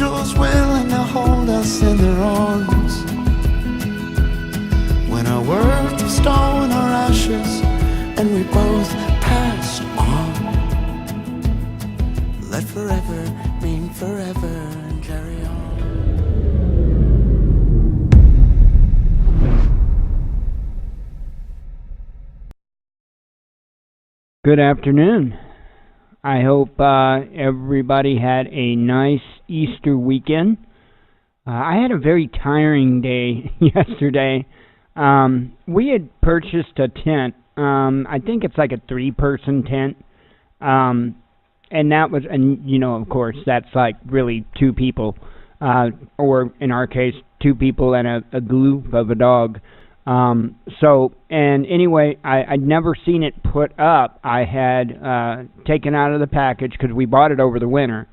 angels willing to hold us in their arms. When our words of stone are ashes and we both passed on, let forever mean forever and carry on. Good afternoon. I hope everybody had a nice Easter weekend. I had a very tiring day yesterday. We had purchased a tent. I think it's like a 3-person tent. And that was, and you know, of course, that's like really 2 people. Or in our case, 2 people and a gloof of a dog. And anyway, I'd never seen it put up. I had taken out of the package, because we bought it over the winter.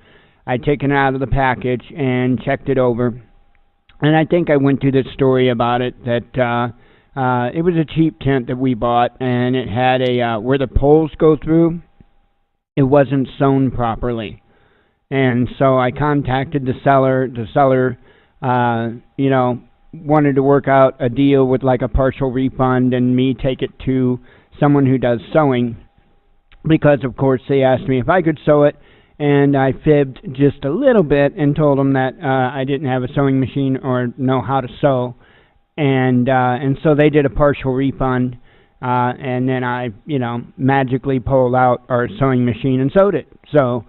I'd taken it out of the package and checked it over. And I think I went through this story about it, that it was a cheap tent that we bought, and it had a, where the poles go through, it wasn't sewn properly. And so I contacted the seller. The seller, wanted to work out a deal with like a partial refund and me take it to someone who does sewing, because of course they asked me if I could sew it, and I fibbed just a little bit and told them that I didn't have a sewing machine or know how to sew, and so they did a partial refund, and then I magically pulled out our sewing machine and sewed it. So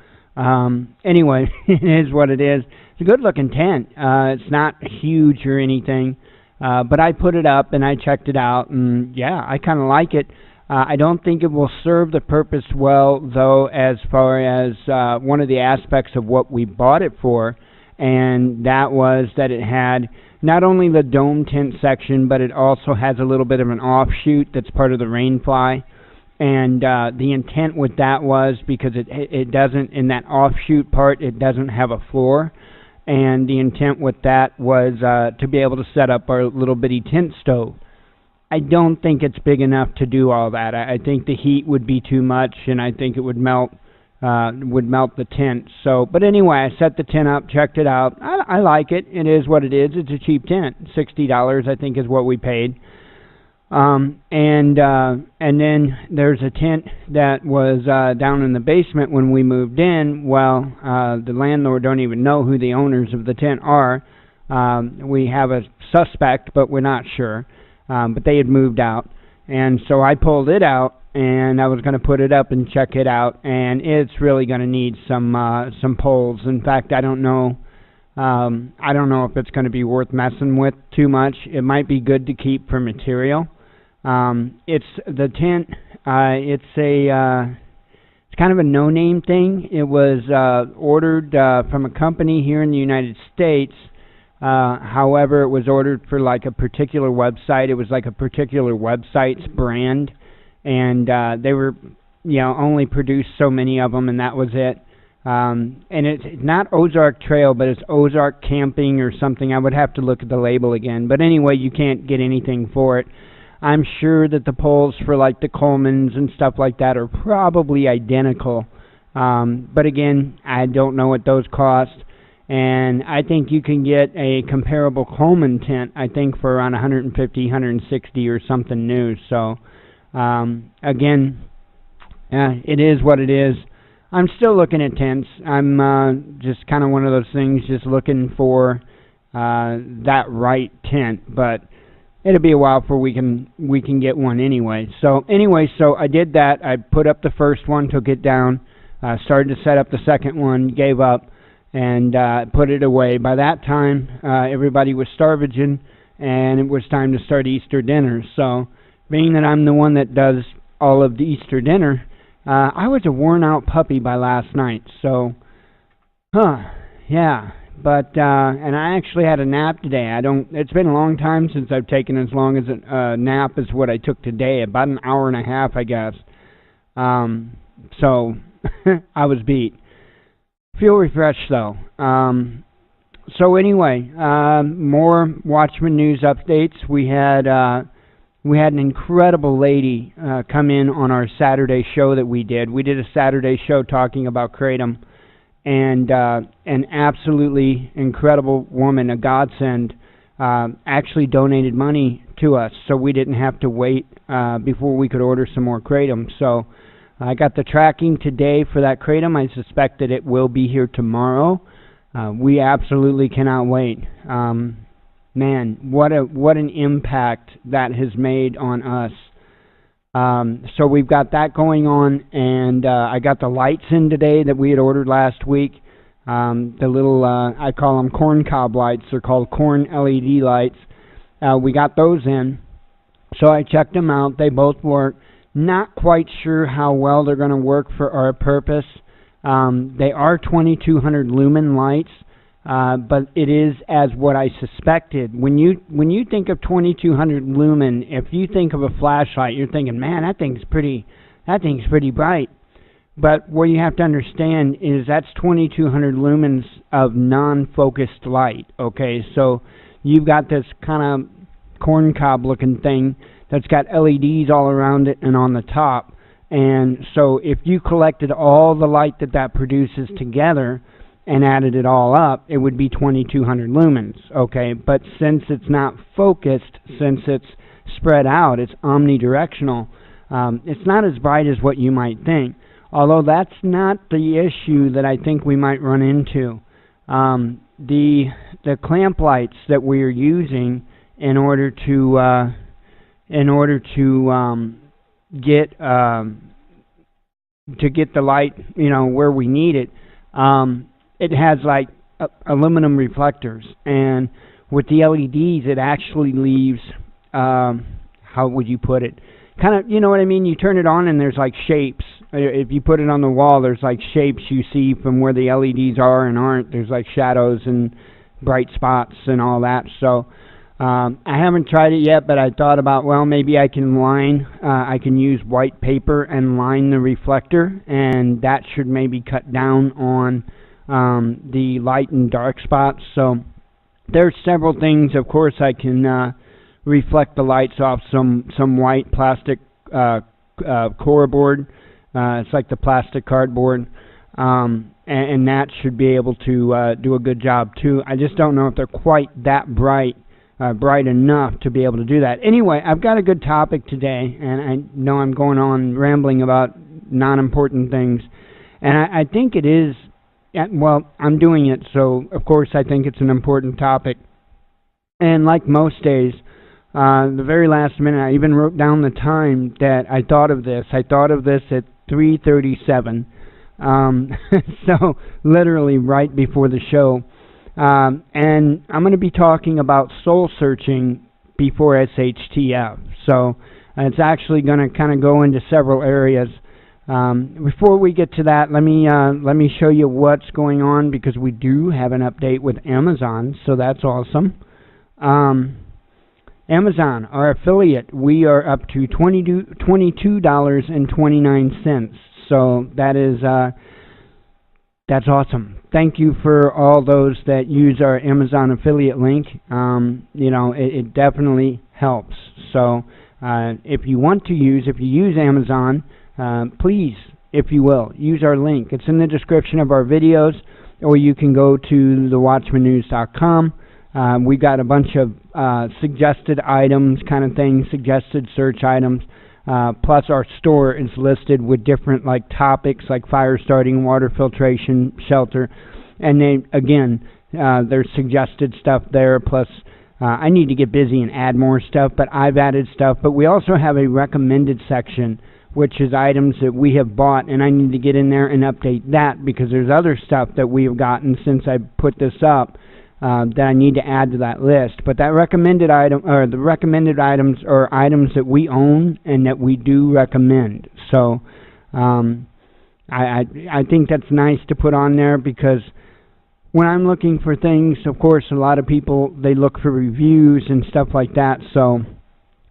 anyway, it is what it is. It's a good-looking tent. It's not huge or anything, but I put it up and I checked it out, and yeah, I kind of like it. I don't think it will serve the purpose well, though, as far as one of the aspects of what we bought it for, and that was that it had not only the dome tent section, but it also has a little bit of an offshoot that's part of the rainfly. And the intent with that was because it doesn't, in that offshoot part, it doesn't have a floor. And the intent with that was to be able to set up our little bitty tent stove. I don't think it's big enough to do all that. I think the heat would be too much, and I think it would melt the tent. So, but anyway, I set the tent up, checked it out. I like it. It is what it is. It's a cheap tent. $60, I think, is what we paid. And then there's a tent that was down in the basement when we moved in. Well, the landlord don't even know who the owners of the tent are. We have a suspect, but we're not sure. But they had moved out, and so I pulled it out, and I was going to put it up and check it out, and it's really going to need some poles. In fact, I don't know if it's going to be worth messing with too much. It might be good to keep for material. It's the tent. It's kind of a no-name thing. It was ordered from a company here in the United States. However, it was ordered for like a particular website. It was like a particular website's brand, and they were, only produced so many of them, and that was it. And it's not Ozark Trail, but it's Ozark Camping or something. I would have to look at the label again. But anyway, you can't get anything for it. I'm sure that the poles for like the Colemans and stuff like that are probably identical. But again, I don't know what those cost. And I think you can get a comparable Coleman tent, I think, for around $150, $160 or something new. So, again, it is what it is. I'm still looking at tents. I'm just kind of one of those things, just looking for that right tent. But it'll be a while before we can get one anyway. So I did that. I put up the first one, took it down, started to set up the second one, gave up, and put it away. By that time, everybody was starving, and it was time to start Easter dinner. So, being that I'm the one that does all of the Easter dinner, I was a worn-out puppy by last night. So, yeah. But and I actually had a nap today. It's been a long time since I've taken as long as a nap as what I took today. About an hour and a half, I guess. So I was beat. Feel refreshed though. So anyway, more Watchman news updates. We had an incredible lady come in on our Saturday show that we did. We did a Saturday show talking about Kratom. and an absolutely incredible woman, a godsend, actually donated money to us, so we didn't have to wait before we could order some more kratom. So I got the tracking today for that kratom. I suspect that it will be here tomorrow. We absolutely cannot wait. Man, what an impact that has made on us. So we've got that going on, and I got the lights in today that we had ordered last week. The little, I call them corn cob lights. They're called corn LED lights. We got those in. So I checked them out. They both work. Not quite sure how well they're going to work for our purpose. They are 2200 lumen lights, but it is as what I suspected. When you think of 2200 lumen, if you think of a flashlight, you're thinking, man, that thing's pretty bright. But what you have to understand is that's 2200 lumens of non-focused light. Okay, so you've got this kind of corncob looking thing that's got LEDs all around it and on the top. And so if you collected all the light that produces together and added it all up, it would be 2200 lumens. Okay, but since it's not focused, since it's spread out, it's omnidirectional, it's not as bright as what you might think. Although that's not the issue that I think we might run into. The clamp lights that we are using in order to get the light, where we need it, it has like aluminum reflectors, and with the LEDs, it actually leaves, how would you put it? Kind of, you know what I mean? You turn it on and there's like shapes. If you put it on the wall, there's like shapes you see from where the LEDs are and aren't. There's like shadows and bright spots and all that. So I haven't tried it yet, but I thought about, well, maybe I can use white paper and line the reflector, and that should maybe cut down on the light and dark spots. So there's several things. Of course, I can reflect the lights off some white plastic core board. It's like the plastic cardboard, and that should be able to do a good job too. I just don't know if they're quite that bright enough to be able to do that. Anyway, I've got a good topic today, and I know I'm going on rambling about non-important things, and I think it is, well, I'm doing it, so of course I think it's an important topic. And like most days, the very last minute, I even wrote down the time that I thought of this. I thought of this at 3:37, so literally right before the show. And I'm going to be talking about soul searching before SHTF. So it's actually going to kind of go into several areas. Before we get to that, let me show you what's going on, because we do have an update with Amazon, so that's awesome. Amazon, our affiliate, we are up to $22.29. So that is that's awesome. Thank you for all those that use our Amazon affiliate link. It definitely helps. So if you use Amazon, please, if you will, use our link. It's in the description of our videos, or you can go to thewatchmannews.com. We got a bunch of suggested items, kind of things, suggested search items. Plus our store is listed with different topics like fire starting, water filtration, shelter. And then again, there's suggested stuff there. Plus I need to get busy and add more stuff, but I've added stuff. But we also have a recommended section, which is items that we have bought, and I need to get in there and update that, because there's other stuff that we have gotten since I put this up that I need to add to that list. But that recommended item, or the recommended items, are items that we own and that we do recommend. So I think that's nice to put on there, because when I'm looking for things, of course, a lot of people, they look for reviews and stuff like that. So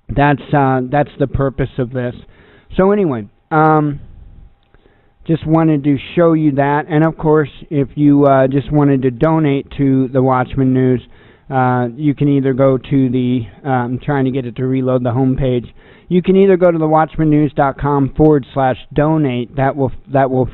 that's the purpose of this. So anyway, just wanted to show you that. And of course, if you just wanted to donate to the Watchman News, you can either go to the, I'm trying to get it to reload the home page. You can either go to the watchmannews.com/donate. That will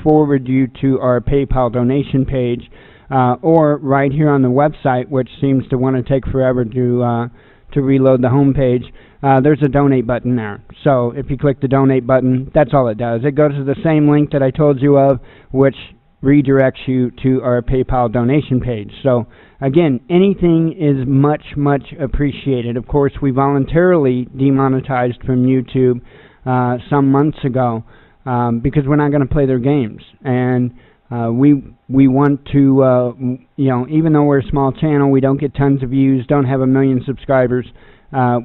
forward you to our PayPal donation page, or right here on the website, which seems to want to take forever to reload the home page. There's a donate button there. So if you click the donate button, that's all it does. It goes to the same link that I told you of, which redirects you to our PayPal donation page. So again, anything is much, much appreciated. Of course, we voluntarily demonetized from YouTube some months ago because we're not going to play their games. And we want to, even though we're a small channel, we don't get tons of views, don't have 1 million subscribers,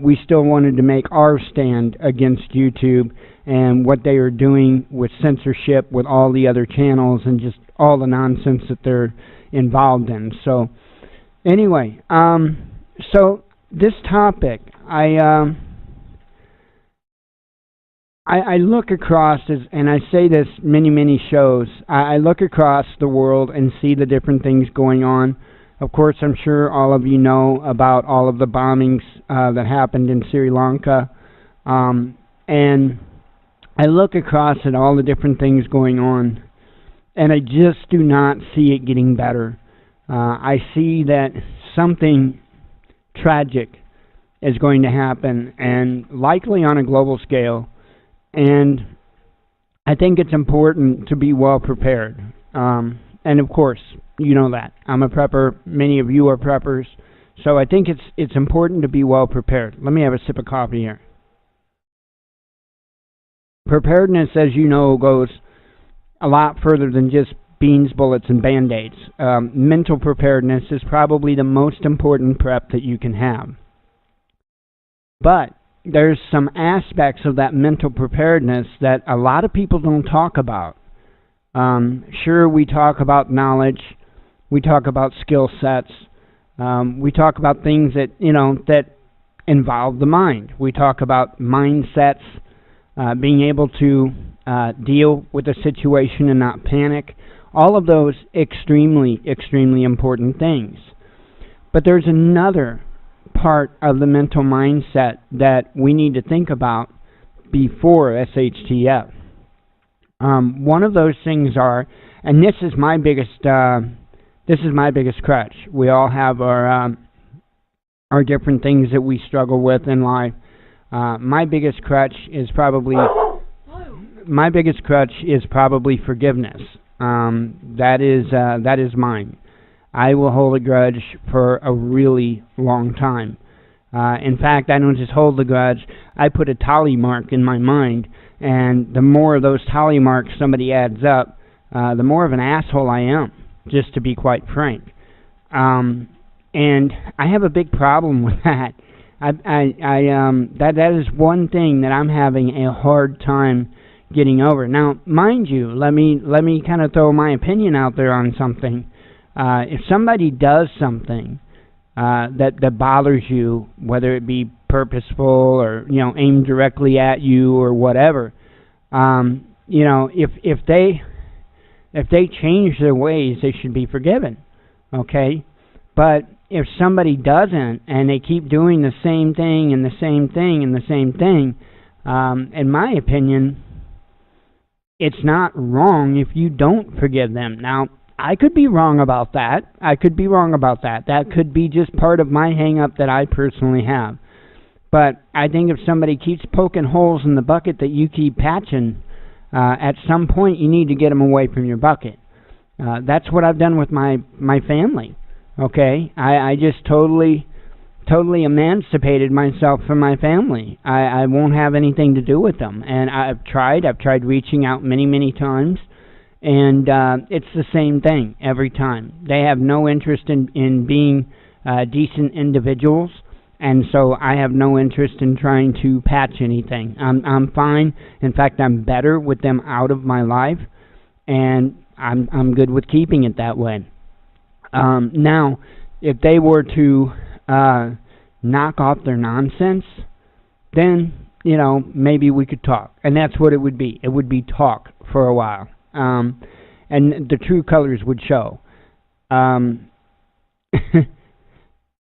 we still wanted to make our stand against YouTube and what they are doing with censorship with all the other channels and just all the nonsense that they're involved in. So anyway, so this topic, I look across, and I say this many shows, I look across the world and see the different things going on. Of course, I'm sure all of you know about all of the bombings that happened in Sri Lanka. And I look across at all the different things going on, and I just do not see it getting better. I see that something tragic is going to happen, and likely on a global scale. And I think it's important to be well prepared. And of course, you know that. I'm a prepper. Many of you are preppers. So I think it's important to be well prepared. Let me have a sip of coffee here. Preparedness, as you know, goes a lot further than just beans, bullets, and Band-Aids. Mental preparedness is probably the most important prep that you can have. But there's some aspects of that mental preparedness that a lot of people don't talk about. Sure, we talk about knowledge, we talk about skill sets, we talk about things that, that involve the mind. We talk about mindsets, being able to deal with a situation and not panic. All of those extremely important things. But there's another part of the mental mindset that we need to think about before SHTF. One of those things are, and this is my biggest crutch. We all have our different things that we struggle with in life. My biggest crutch is probably forgiveness. That is mine. I will hold a grudge for a really long time. In fact, I don't just hold the grudge, I put a tally mark in my mind, and the more of those tally marks somebody adds up, the more of an asshole I am, just to be quite frank. And I have a big problem with that. That is one thing that I'm having a hard time getting over. Now, mind you, let me kind of throw my opinion out there on something. If somebody does something that bothers you, whether it be purposeful or aimed directly at you or whatever, if they change their ways, they should be forgiven. Okay, but if somebody doesn't and they keep doing the same thing and the same thing and the same thing, in my opinion, it's not wrong if you don't forgive them. Now, I could be wrong about that. That could be just part of my hang-up that I personally have. But I think if somebody keeps poking holes in the bucket that you keep patching, at some point you need to get them away from your bucket. That's what I've done with my family. Okay? I just totally emancipated myself from my family. I won't have anything to do with them. And I've tried reaching out many times. And it's the same thing every time. They have no interest in being decent individuals, and so I have no interest in trying to patch anything. I'm fine. In fact, I'm better with them out of my life, and I'm good with keeping it that way. Now, if they were to knock off their nonsense, then maybe we could talk, and that's what it would be. It would be talk for a while. And the true colors would show.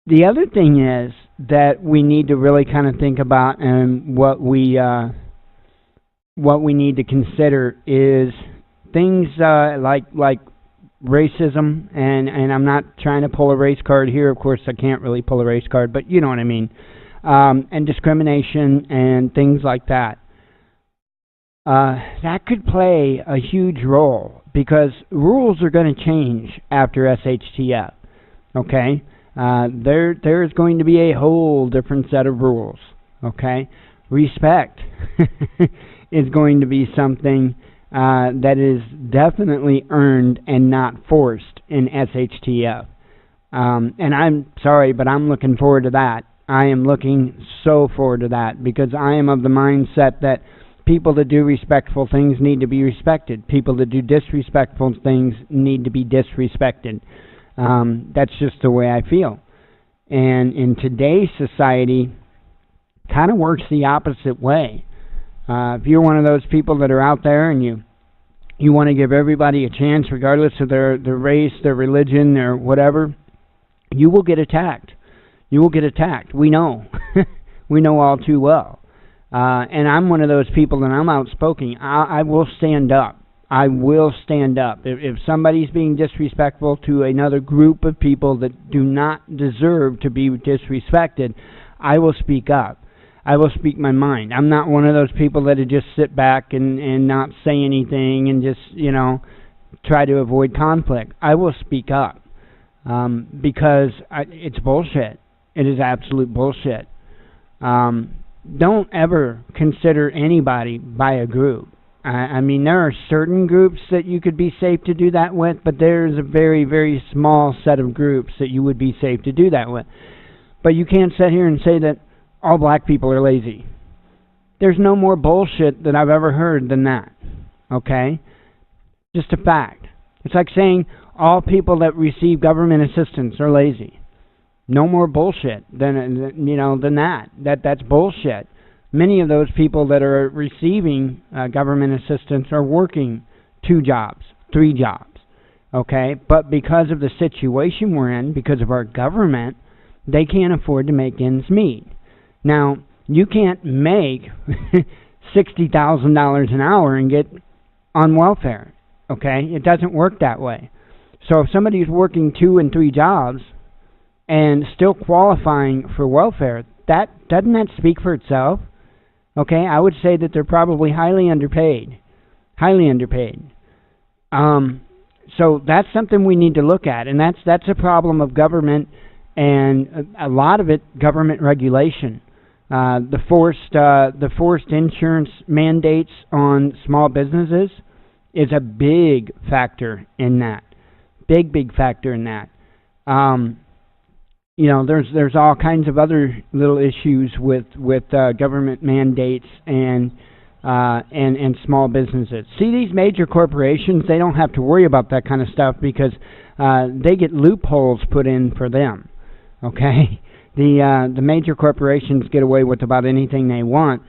The other thing is that we need to really kind of think about, and what we need to consider is things like racism, and I'm not trying to pull a race card here. Of course, I can't really pull a race card, but you know what I mean. And discrimination and things like that. That could play a huge role because rules are going to change after SHTF. Okay, there's going to be a whole different set of rules. Okay, respect is going to be something that is definitely earned and not forced in SHTF. And I'm sorry, but I'm looking forward to that. I am looking so forward to that because I am of the mindset that people that do respectful things need to be respected. People that do disrespectful things need to be disrespected. That's just the way I feel. And in today's society, kind of works the opposite way. If you're one of those people that are out there and you want to give everybody a chance regardless of their race, their religion, their whatever, you will get attacked. You will get attacked. We know. We know all too well. And I'm one of those people that I'm outspoken. I will stand up. I will stand up. If somebody's being disrespectful to another group of people that do not deserve to be disrespected, I will speak up. I will speak my mind. I'm not one of those people that just sit back and not say anything and just, try to avoid conflict. I will speak up because it's bullshit. It is absolute bullshit. Don't ever consider anybody by a group. I mean, there are certain groups that you could be safe to do that with, but there's a very, very small set of groups that you would be safe to do that with. But you can't sit here and say that all black people are lazy. There's no more bullshit that I've ever heard than that. Okay? Just a fact. It's like saying all people that receive government assistance are lazy. No more bullshit than that. That's bullshit. Many of those people that are receiving government assistance are working 2 jobs, 3 jobs. Okay? But because of the situation we're in, because of our government, they can't afford to make ends meet. Now, you can't make $60,000 an hour and get on welfare, okay? It doesn't work that way. So if somebody's working 2 and 3 jobs and still qualifying for welfare, doesn't that speak for itself? Okay, I would say that they're probably highly underpaid. Highly underpaid. So that's something we need to look at, and that's a problem of government, and a lot of it government regulation. The forced insurance mandates on small businesses is a big factor in that. Big factor in that. There's all kinds of other little issues with government mandates and small businesses. See, these major corporations, they don't have to worry about that kind of stuff because they get loopholes put in for them. Okay. The major corporations get away with about anything they want,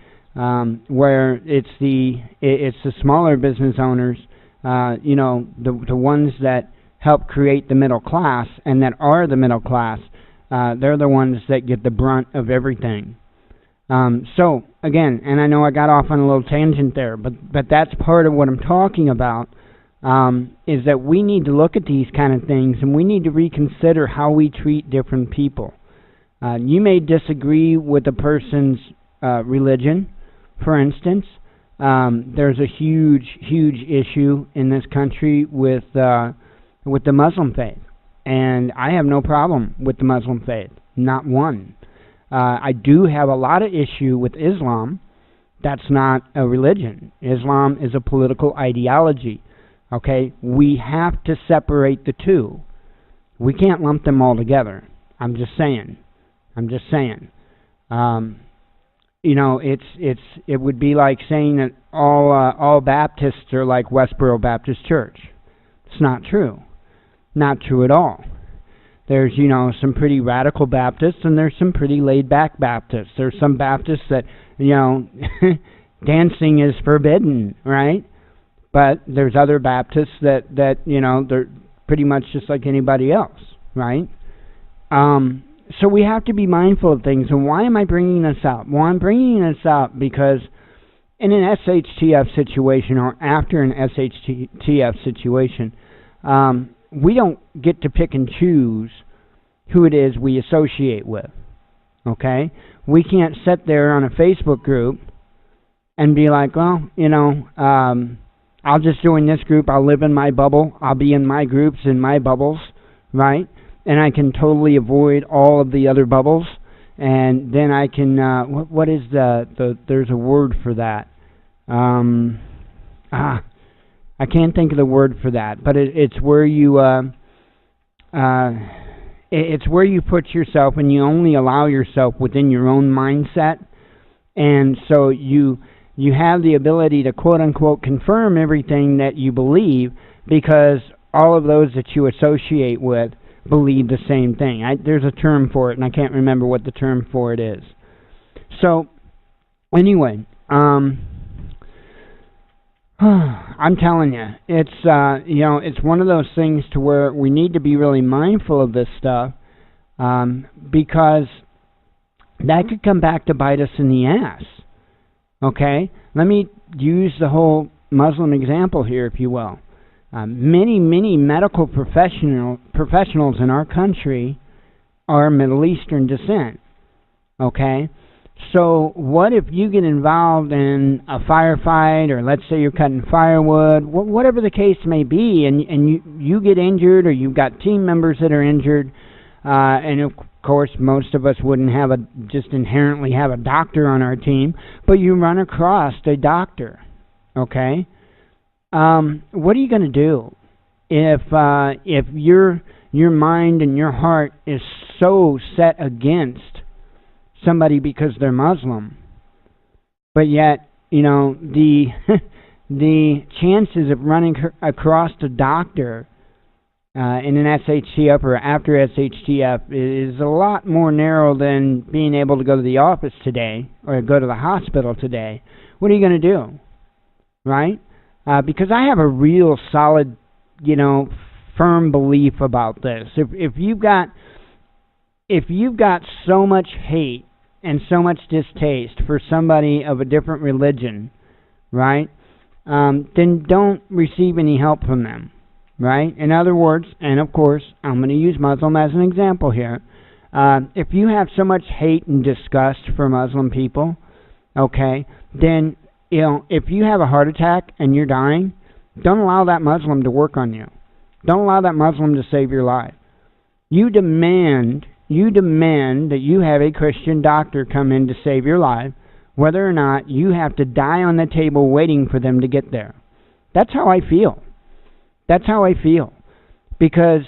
where it's the smaller business owners, the ones that help create the middle class and that are the middle class, they're the ones that get the brunt of everything. So again, and I know I got off on a little tangent there, but that's part of what I'm talking about, is that we need to look at these kind of things and we need to reconsider how we treat different people. You may disagree with a person's religion. For instance, there's a huge issue in this country with the Muslim faith, and I have no problem with the Muslim faith, not one. I do have a lot of issue with Islam. That's not a religion. Islam is a political ideology. Okay, we have to separate the two. We can't lump them all together. I'm just saying. It would be like saying that all Baptists are like Westboro Baptist Church. It's not true. Not true at all. There's, some pretty radical Baptists and there's some pretty laid-back Baptists. There's some Baptists that, dancing is forbidden, right? But there's other Baptists that they're pretty much just like anybody else, right? So we have to be mindful of things. And why am I bringing this up? Well, I'm bringing this up because in an SHTF situation or after an SHTF situation, we don't get to pick and choose who it is we associate with. Okay? We can't sit there on a Facebook group and be like, well, I'll just join this group. I'll live in my bubble. I'll be in my groups, in my bubbles, right? And I can totally avoid all of the other bubbles. And then I can, what is there's a word for that. I can't think of the word for that, but it's where you, it's where you put yourself and you only allow yourself within your own mindset. And so you have the ability to quote-unquote confirm everything that you believe because all of those that you associate with believe the same thing. There's a term for it, and I can't remember what the term for it is. So, anyway, I'm telling you, it's it's one of those things to where we need to be really mindful of this stuff because that could come back to bite us in the ass. Okay? Let me use the whole Muslim example here, if you will. Many medical professionals in our country are Middle Eastern descent. Okay? So what if you get involved in a firefight, or let's say you're cutting firewood, whatever the case may be, and you get injured, or you've got team members that are injured, and of course most of us wouldn't just inherently have a doctor on our team, but you run across a doctor, okay? What are you going to do if your mind and your heart is so set against somebody because they're Muslim, but yet, the the chances of running across a doctor in an SHTF or after SHTF is a lot more narrow than being able to go to the office today or go to the hospital today. What are you going to do? Right? Because I have a real solid, firm belief about this. If you've got so much hate and so much distaste for somebody of a different religion, right, then don't receive any help from them, right? In other words, and of course, I'm going to use Muslim as an example here. If you have so much hate and disgust for Muslim people, okay, then, if you have a heart attack and you're dying, don't allow that Muslim to work on you. Don't allow that Muslim to save your life. You demand that you have a Christian doctor come in to save your life, whether or not you have to die on the table waiting for them to get there. That's how I feel. That's how I feel. Because,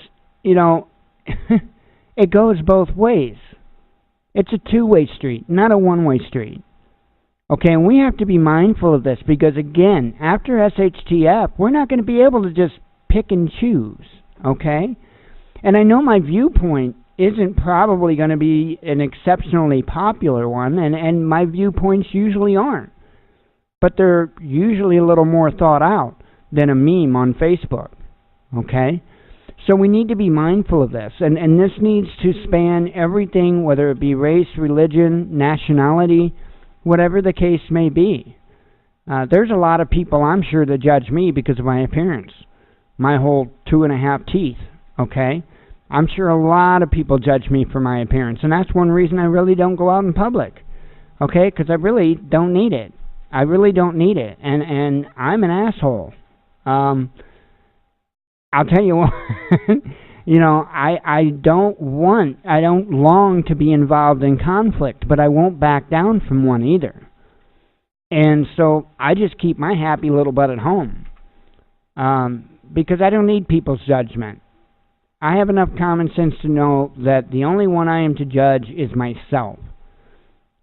it goes both ways. It's a two-way street, not a one-way street. Okay, and we have to be mindful of this because, again, after SHTF, we're not going to be able to just pick and choose, okay? And I know my viewpoint isn't probably going to be an exceptionally popular one, and my viewpoints usually aren't. But they're usually a little more thought out than a meme on Facebook, okay? So we need to be mindful of this, and this needs to span everything, whether it be race, religion, nationality, whatever the case may be. There's a lot of people, I'm sure, that judge me because of my appearance, my whole 2.5 teeth, okay? I'm sure a lot of people judge me for my appearance, and that's one reason I really don't go out in public, okay? Because I really don't need it. I really don't need it, and I'm an asshole. I'll tell you what, I don't long to be involved in conflict, but I won't back down from one either. And so I just keep my happy little butt at home, because I don't need people's judgment. I have enough common sense to know that the only one I am to judge is myself.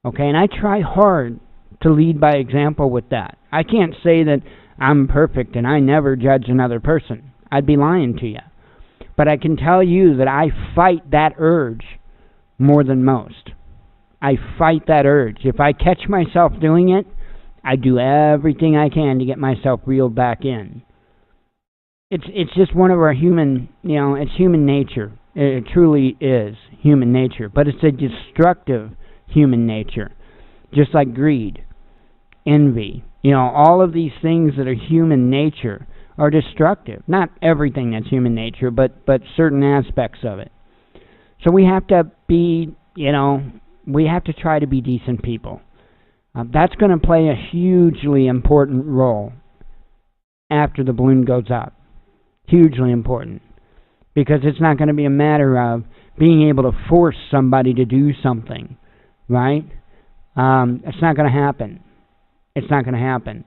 Okay, and I try hard to lead by example with that. I can't say that I'm perfect and I never judge another person. I'd be lying to you. But I can tell you that I fight that urge more than most. I fight that urge. If I catch myself doing it, I do everything I can to get myself reeled back in. It's just one of our human, it's human nature. It truly is human nature, but it's a destructive human nature, just like greed, envy. All of these things that are human nature are destructive. Not everything that's human nature, but certain aspects of it. So we have to be, we have to try to be decent people. That's going to play a hugely important role after the balloon goes up. Hugely important. Because it's not going to be a matter of being able to force somebody to do something, right? It's not going to happen. It's not going to happen.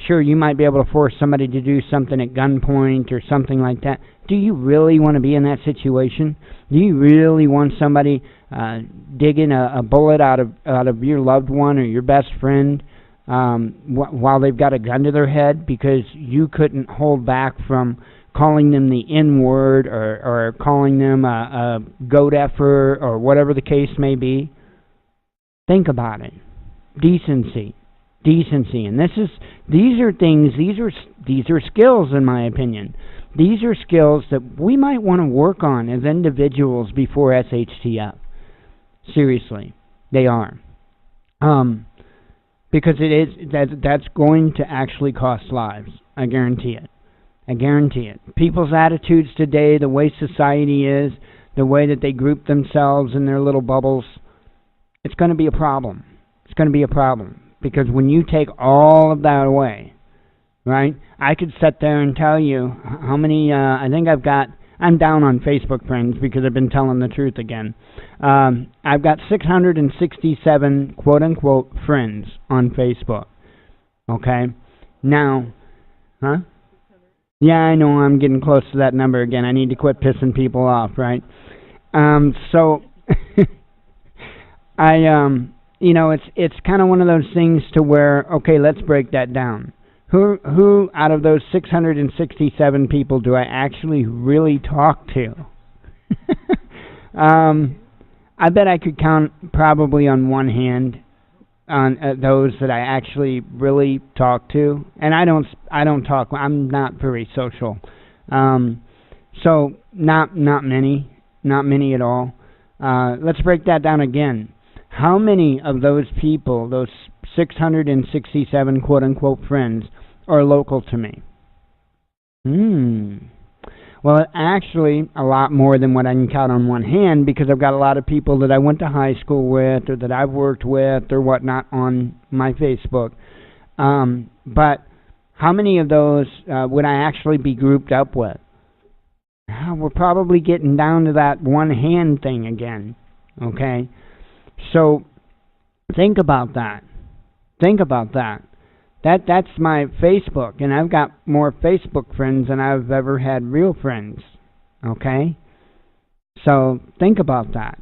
Sure, you might be able to force somebody to do something at gunpoint or something like that. Do you really want to be in that situation? Do you really want somebody digging a bullet out of your loved one or your best friend while they've got a gun to their head because you couldn't hold back from calling them the N-word or calling them a goat effer or whatever the case may be? Think about it. Decency, and these are skills, in my opinion. These are skills that we might want to work on as individuals before SHTF. Seriously, they are, because that's going to actually cost lives. I guarantee it. People's attitudes today, the way society is, the way that they group themselves in their little bubbles, it's going to be a problem. It's going to be a problem. Because when you take all of that away, right, I could sit there and tell you how many, I'm down on Facebook friends because I've been telling the truth again. I've got 667 quote-unquote friends on Facebook. Okay? Now, huh? Yeah, I know I'm getting close to that number again. I need to quit pissing people off, right? So, it's kind of one of those things to where, okay, let's break that down. Who out of those 667 people do I actually really talk to? I bet I could count probably on one hand on those that I actually really talk to, and I don't talk. I'm not very social, so not many at all. Let's break that down again. How many of those people, those 667 quote-unquote friends, are local to me? Well, actually, a lot more than what I can count on one hand, because I've got a lot of people that I went to high school with or that I've worked with or whatnot on my Facebook. But how many of those would I actually be grouped up with? We're probably getting down to that one hand thing again, okay? So, think about that. That's my Facebook, and I've got more Facebook friends than I've ever had real friends, okay? So, think about that.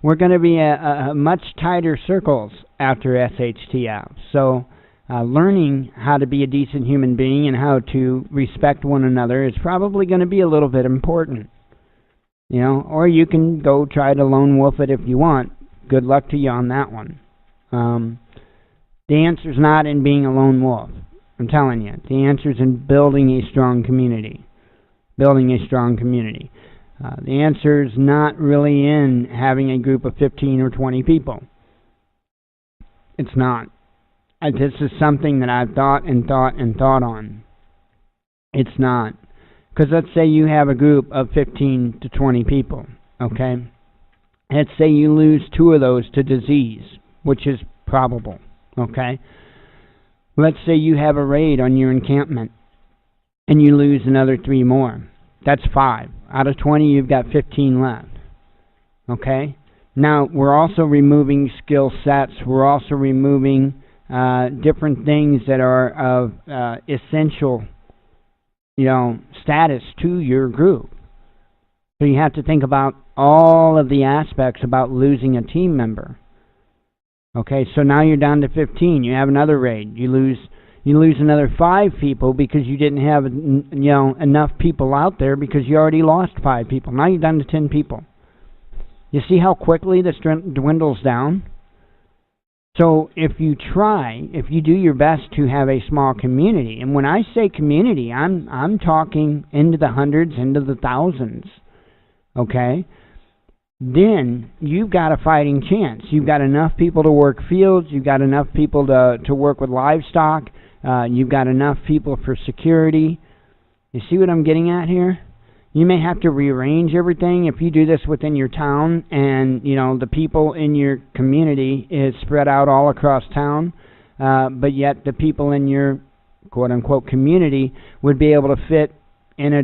We're going to be a much tighter circles after SHTF. So, learning how to be a decent human being and how to respect one another is probably going to be a little bit important. Or you can go try to lone wolf it if you want. Good luck to you on that one. The answer's not in being a lone wolf. I'm telling you. The answer's in building a strong community. The answer's not really in having a group of 15 or 20 people. It's not. This is something that I've thought on. It's not. Because let's say you have a group of 15 to 20 people, okay? Let's say you lose 2 of those to disease, which is probable, okay? Let's say you have a raid on your encampment, and you lose another 3 more. That's 5. Out of 20, you've got 15 left, okay? Now, we're also removing skill sets. We're also removing different things that are of essential status to your group. So you have to think about all of the aspects about losing a team member. Okay, so now you're down to 15. You have another raid. You lose another 5 people because you didn't have enough people out there because you already lost 5 people. Now you're down to 10 people. You see how quickly this dwindles down? So if you do your best to have a small community, and when I say community, I'm talking into the hundreds, into the thousands, okay? Then you've got a fighting chance. You've got enough people to work fields, you've got enough people to work with livestock, you've got enough people for security. You see what I'm getting at here? You may have to rearrange everything if you do this within your town, and the people in your community is spread out all across town, but yet the people in your quote unquote community would be able to fit in a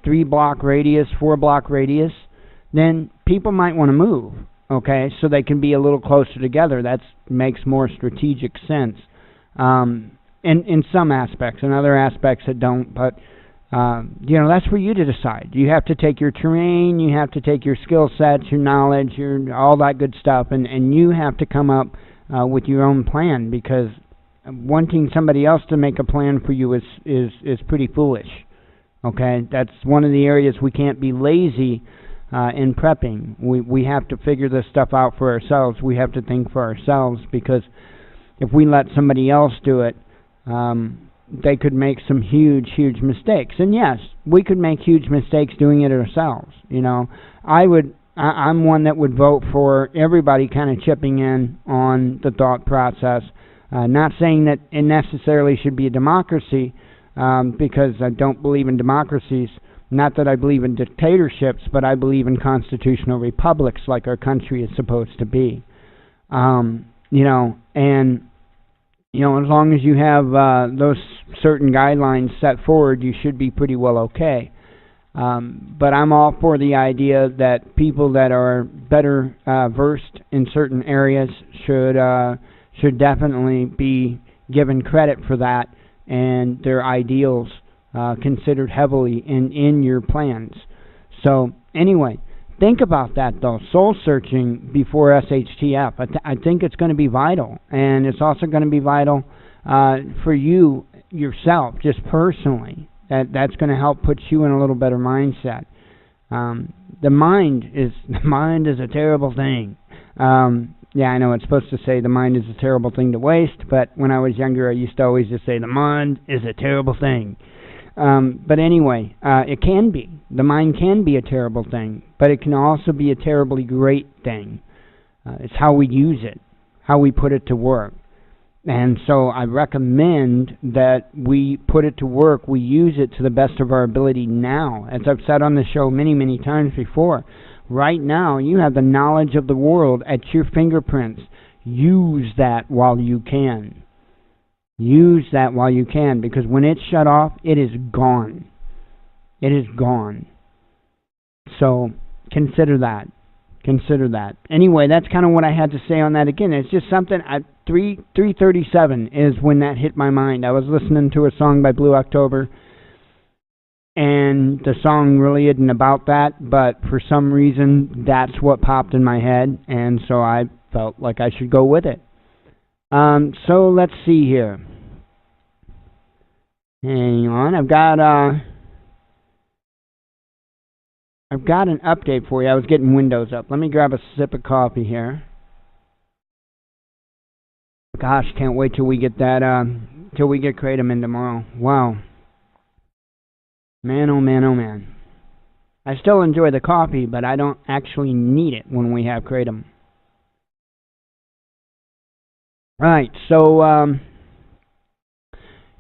3-block radius, 4-block radius. Then people might want to move, okay, so they can be a little closer together. That makes more strategic sense in some aspects. In other aspects it don't, but that's for you to decide. You have to take your terrain, you have to take your skill sets, your knowledge, all that good stuff, and you have to come up with your own plan, because wanting somebody else to make a plan for you is pretty foolish. Okay, that's one of the areas we can't be lazy in prepping. We have to figure this stuff out for ourselves. We have to think for ourselves, because if we let somebody else do it, they could make some huge mistakes. And yes, we could make huge mistakes doing it ourselves. I'm one that would vote for everybody kind of chipping in on the thought process. Not saying that it necessarily should be a democracy, because I don't believe in democracies. Not that I believe in dictatorships, but I believe in constitutional republics like our country is supposed to be. As long as you have those certain guidelines set forward, you should be pretty well okay. But I'm all for the idea that people that are better versed in certain areas should definitely be given credit for that, and their ideals considered heavily in your plans. So anyway, think about that though. Soul searching before SHTF. I think it's going to be vital, and it's also going to be vital for you yourself, just personally. That's going to help put you in a little better mindset. The mind is a terrible thing. Yeah, I know it's supposed to say the mind is a terrible thing to waste, but when I was younger, I used to always just say the mind is a terrible thing. But anyway, it can be. The mind can be a terrible thing, but it can also be a terribly great thing. It's how we use it, how we put it to work. And so I recommend that we put it to work, we use it to the best of our ability now. As I've said on the show many times before, right now you have the knowledge of the world at your fingerprints. Use that while you can. Use that while you can, because when it's shut off, it is gone. It is gone. So consider that. Consider that. Anyway, that's kind of what I had to say on that. Again, it's just something at 3:37 is when that hit my mind. I was listening to a song by Blue October, and the song really isn't about that, but for some reason that's what popped in my head, and so I felt like I should go with it. So let's see here. Hang on, I've got an update for you. I was getting Windows up. Let me grab a sip of coffee here. Gosh, can't wait till we get that till we get Kratom in tomorrow. Wow. Man, oh man, oh man. I still enjoy the coffee, but I don't actually need it when we have Kratom. Right, so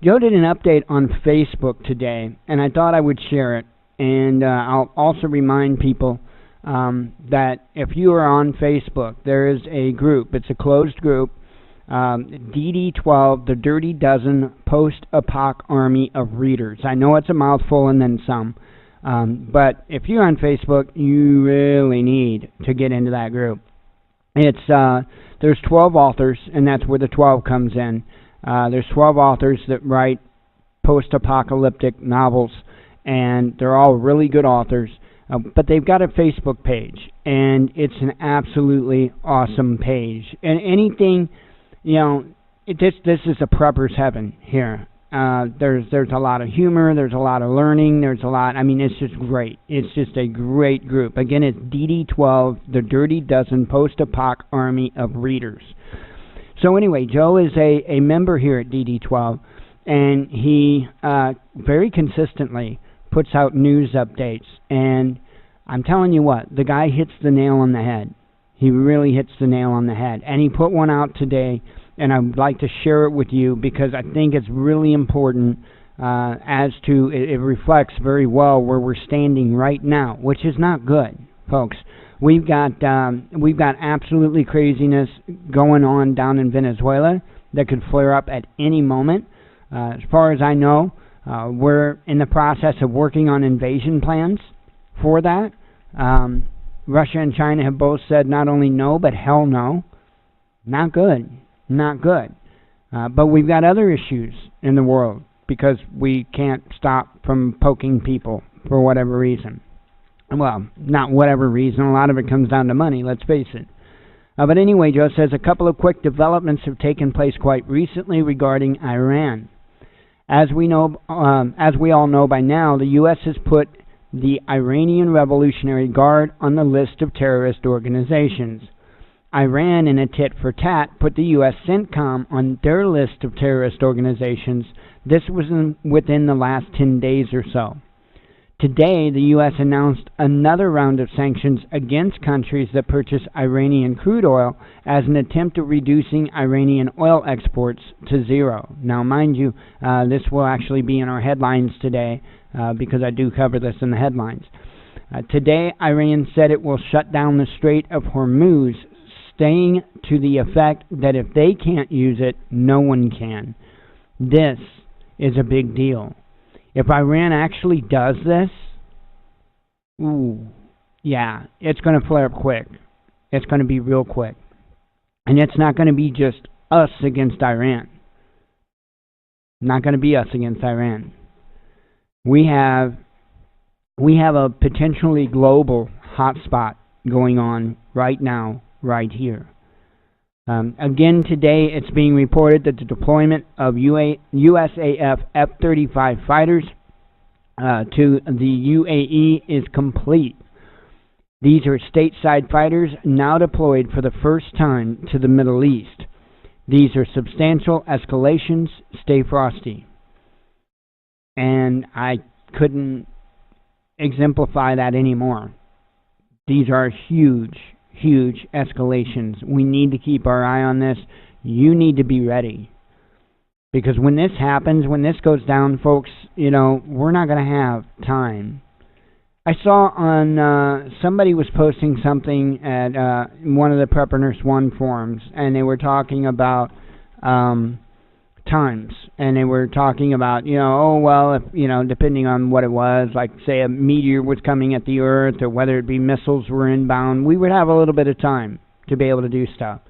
Joe did an update on Facebook today, and I thought I would share it. And I'll also remind people that if you are on Facebook, there is a group. It's a closed group, DD12, the Dirty Dozen Post-Apoc Army of Readers. I know it's a mouthful and then some, but if you're on Facebook, you really need to get into that group. There's 12 authors, and that's where the 12 comes in. There's 12 authors that write post-apocalyptic novels, and they're all really good authors, but they've got a Facebook page, and it's an absolutely awesome page. And anything, this is a prepper's heaven here. There's a lot of humor, there's a lot of learning, it's just great. It's just a great group. Again, it's DD12, the Dirty Dozen Post-Apoc Army of Readers. So anyway, Joe is a member here at DD12, and he very consistently puts out news updates. And I'm telling you what, the guy hits the nail on the head. He really hits the nail on the head. And he put one out today, and I would like to share it with you because I think it's really important as to, it reflects very well where we're standing right now, which is not good, folks. We've got absolutely craziness going on down in Venezuela that could flare up at any moment. As far as I know, we're in the process of working on invasion plans for that. Russia and China have both said not only no, but hell no. Not good. Not good. But we've got other issues in the world because we can't stop from poking people for whatever reason. Well, not whatever reason. A lot of it comes down to money, let's face it. But anyway, Joe says a couple of quick developments have taken place quite recently regarding Iran. As we all know by now, the U.S. has put the Iranian Revolutionary Guard on the list of terrorist organizations. Iran, in a tit-for-tat, put the U.S. CENTCOM on their list of terrorist organizations. This was within the last 10 days or so. Today, the U.S. announced another round of sanctions against countries that purchase Iranian crude oil as an attempt at reducing Iranian oil exports to zero. Now, mind you, this will actually be in our headlines today because I do cover this in the headlines. Today, Iran said it will shut down the Strait of Hormuz, saying to the effect that if they can't use it, no one can. This is a big deal. If Iran actually does this, yeah, it's going to flare up quick. It's going to be real quick. And it's not going to be just us against Iran. Not going to be us against Iran. We have a potentially global hotspot going on right now, right here. Again, today it's being reported that the deployment of USAF F-35 fighters to the UAE is complete. These are stateside fighters now deployed for the first time to the Middle East. These are substantial escalations. Stay frosty. And I couldn't exemplify that anymore. These are huge escalations. We need to keep our eye on this. You need to be ready. Because when this happens, when this goes down, folks, we're not going to have time. I saw on, somebody was posting something at one of the Prepper Nurse 1 forums, and they were talking about times. And they were talking about, if, depending on what it was, like, say, a meteor was coming at the Earth, or whether it be missiles were inbound, we would have a little bit of time to be able to do stuff.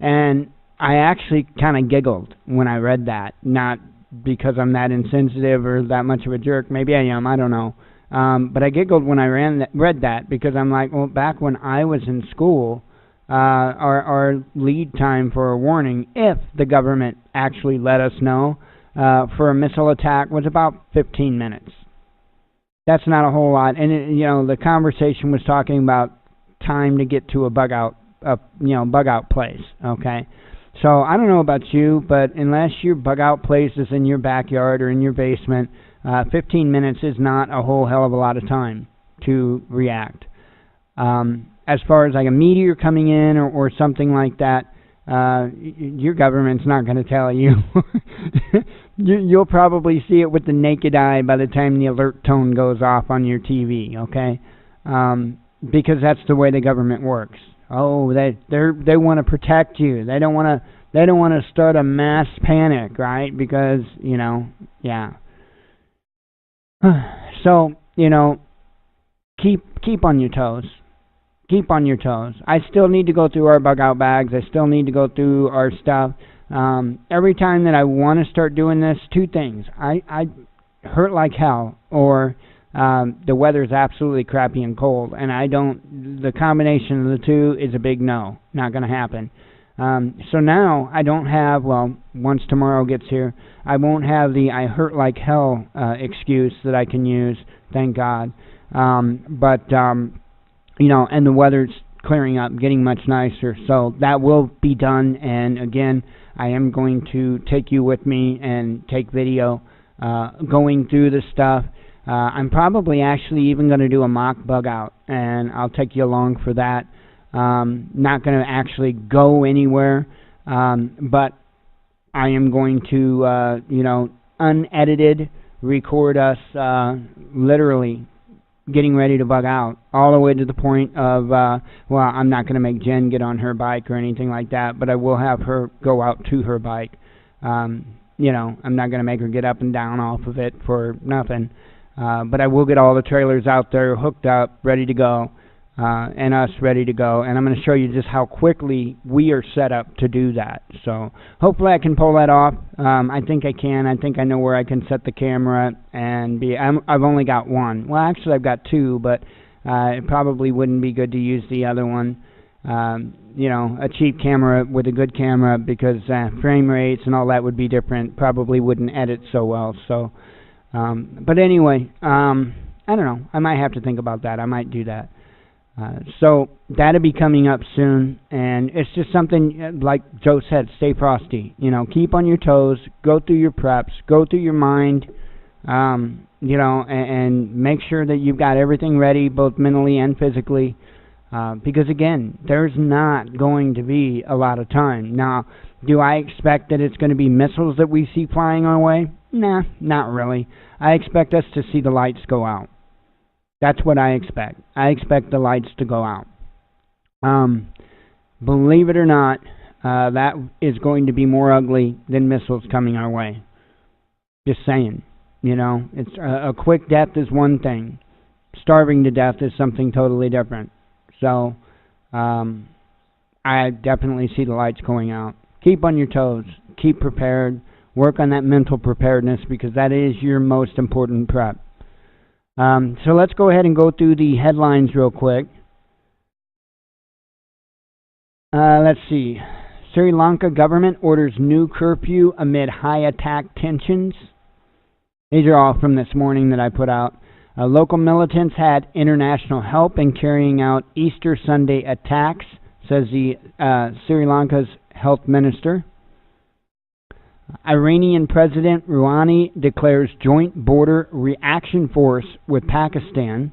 And I actually kind of giggled when I read that. Not because I'm that insensitive or that much of a jerk. Maybe I am, I don't know. But I giggled when I read that because I'm like, well, back when I was in school, our lead time for a warning, if the government actually let us know, for a missile attack was about 15 minutes. That's not a whole lot. And, the conversation was talking about time to get to a bug out place, okay? So I don't know about you, but unless your bug out place is in your backyard or in your basement, 15 minutes is not a whole hell of a lot of time to react. As far as like a meteor coming in or something like that, your government's not going to tell you. You'll probably see it with the naked eye by the time the alert tone goes off on your TV, okay? Because that's the way the government works. Oh, they want to protect you. They don't want to start a mass panic, right? Because, yeah. So, keep on your toes. Keep on your toes. I still need to go through our bug out bags. I still need to go through our stuff. Every time that I want to start doing this, two things. I hurt like hell, or the weather's absolutely crappy and cold, and the combination of the two is a big no. Not going to happen. So now I don't have, once tomorrow gets here, I won't have the I hurt like hell excuse that I can use, thank God. And the weather's clearing up, getting much nicer. So that will be done, and again, I am going to take you with me and take video going through the stuff. I'm probably actually even going to do a mock bug out, and I'll take you along for that. Not going to actually go anywhere, but I am going to, unedited record us literally getting ready to bug out, all the way to the point of, well, I'm not going to make Jen get on her bike or anything like that, but I will have her go out to her bike. I'm not going to make her get up and down off of it for nothing, but I will get all the trailers out there hooked up, ready to go, and us ready to go, and I'm going to show you just how quickly we are set up to do that. So hopefully I can pull that off. I think I can. I think I know where I can set the camera and I've only got one. Well, actually I've got two, but it probably wouldn't be good to use the other one. A cheap camera with a good camera, because frame rates and all that would be different. Probably wouldn't edit so well. So, but anyway, I don't know. I might have to think about that. I might do that. So that'll be coming up soon, and it's just something, like Joe said, stay frosty. Keep on your toes, go through your preps, go through your mind, and make sure that you've got everything ready, both mentally and physically, because again, there's not going to be a lot of time. Now, do I expect that it's going to be missiles that we see flying our way? Nah, not really. I expect us to see the lights go out. That's what I expect. I expect the lights to go out. Believe it or not, that is going to be more ugly than missiles coming our way. Just saying. It's a quick death is one thing. Starving to death is something totally different. So, I definitely see the lights going out. Keep on your toes. Keep prepared. Work on that mental preparedness, because that is your most important prep. So let's go ahead and go through the headlines real quick. Let's see. Sri Lanka government orders new curfew amid high attack tensions. These are all from this morning that I put out. Local militants had international help in carrying out Easter Sunday attacks, says the Sri Lanka's health minister. Iranian President Rouhani declares joint border reaction force with Pakistan.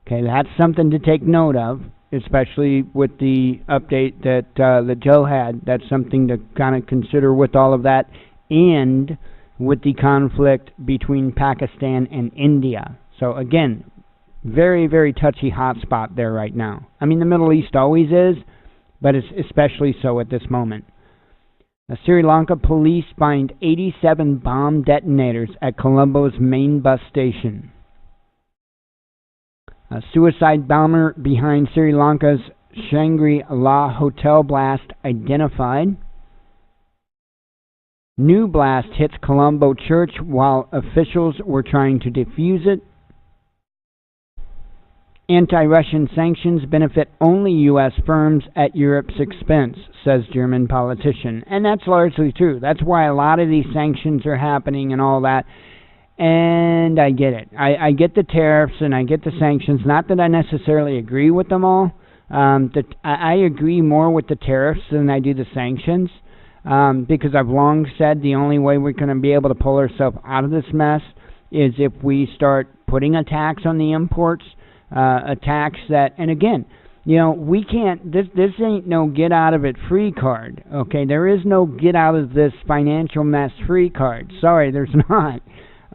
Okay, that's something to take note of, especially with the update that Joe had. That's something to kind of consider with all of that, and with the conflict between Pakistan and India. So again, very, very touchy hotspot there right now. I mean, the Middle East always is, but it's especially so at this moment. Sri Lanka police find 87 bomb detonators at Colombo's main bus station. A suicide bomber behind Sri Lanka's Shangri-La hotel blast identified. New blast hits Colombo church while officials were trying to defuse it. Anti-Russian sanctions benefit only U.S. firms at Europe's expense, says German politician. And that's largely true. That's why a lot of these sanctions are happening and all that. And I get it. I get the tariffs and I get the sanctions. Not that I necessarily agree with them all. I agree more with the tariffs than I do the sanctions. Because I've long said the only way we're going to be able to pull ourselves out of this mess is if we start putting a tax on the imports. A tax that, and again, we can't, this ain't no get out of it free card, okay? There is no get out of this financial mess free card. Sorry, there's not.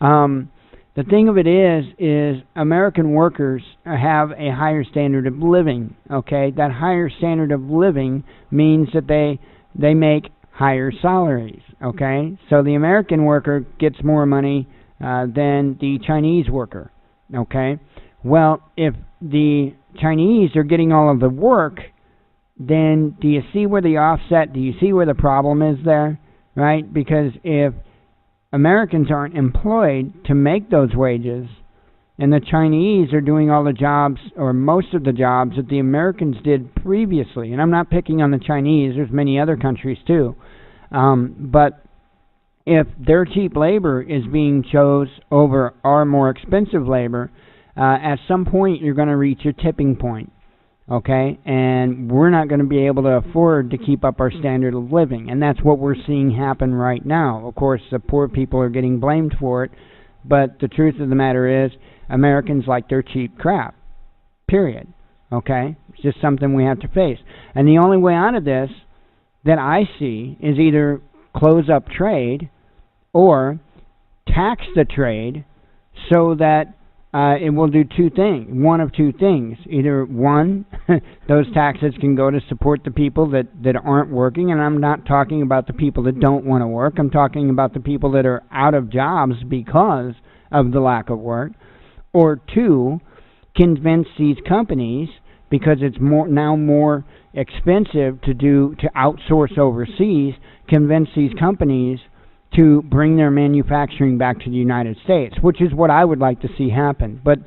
The thing of it is American workers have a higher standard of living, okay? That higher standard of living means that they make higher salaries, okay? So the American worker gets more money than the Chinese worker, okay? Well, if the Chinese are getting all of the work, then do you see where the offset, do you see where the problem is there, right? Because if Americans aren't employed to make those wages, and the Chinese are doing all the jobs, or most of the jobs that the Americans did previously, and I'm not picking on the Chinese, there's many other countries too, but if their cheap labor is being chose over our more expensive labor, at some point you're going to reach your tipping point. okay? And we're not going to be able to afford to keep up our standard of living. And that's what we're seeing happen right now. Of course, the poor people are getting blamed for it, but the truth of the matter is Americans like their cheap crap, period, okay? It's just something we have to face. And the only way out of this that I see is either close up trade or tax the trade so that it will do one of two things. Either one, those taxes can go to support the people that aren't working, and I'm not talking about the people that don't want to work. I'm talking about the people that are out of jobs because of the lack of work. Or two, convince these companies, because it's now more expensive to outsource overseas, convince these companies to bring their manufacturing back to the United States, which is what I would like to see happen. But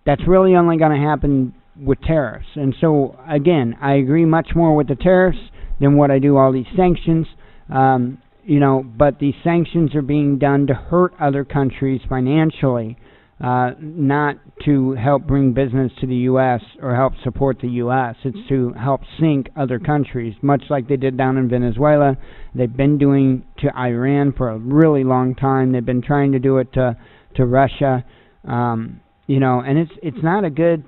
that's really only going to happen with tariffs. And so, again, I agree much more with the tariffs than what I do all these sanctions. But these sanctions are being done to hurt other countries financially, not to help bring business to the U.S. or help support the U.S. It's to help sink other countries, much like they did down in Venezuela. They've been doing to Iran for a really long time. They've been trying to do it to Russia, and it's not a good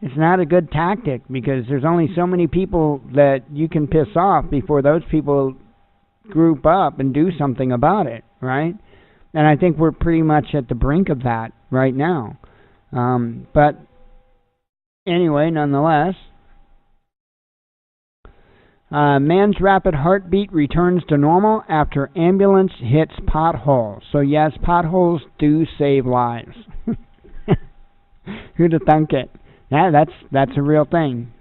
it's not a good tactic, because there's only so many people that you can piss off before those people group up and do something about it, right? And I think we're pretty much at the brink of that right now. But anyway, nonetheless, man's rapid heartbeat returns to normal after ambulance hits pothole. So yes, potholes do save lives. Who'd have thunk it? Yeah, that's a real thing.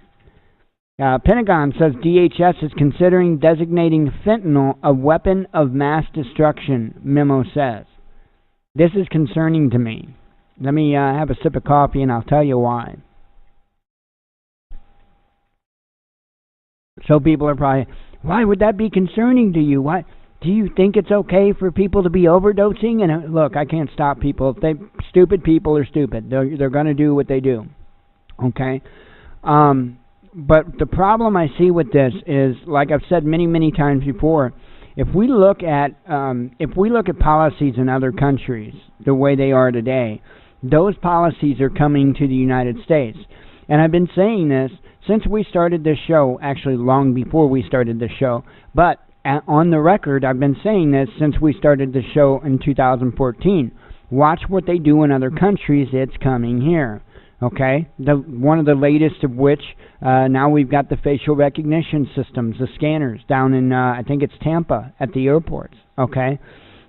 Pentagon says DHS is considering designating fentanyl a weapon of mass destruction, memo says. This is concerning to me. Let me have a sip of coffee and I'll tell you why. So people are probably, why would that be concerning to you? Why do you think it's okay for people to be overdosing? And look, I can't stop people. Stupid people are stupid. They're going to do what they do. Okay? But the problem I see with this is, like I've said many, many times before, if we look at policies in other countries the way they are today, those policies are coming to the United States. And I've been saying this since we started this show, actually long before we started this show, but on the record, I've been saying this since we started the show in 2014. Watch what they do in other countries. It's coming here. Okay, one of the latest of which, now we've got the facial recognition systems, the scanners, down in, I think it's Tampa, at the airports, okay?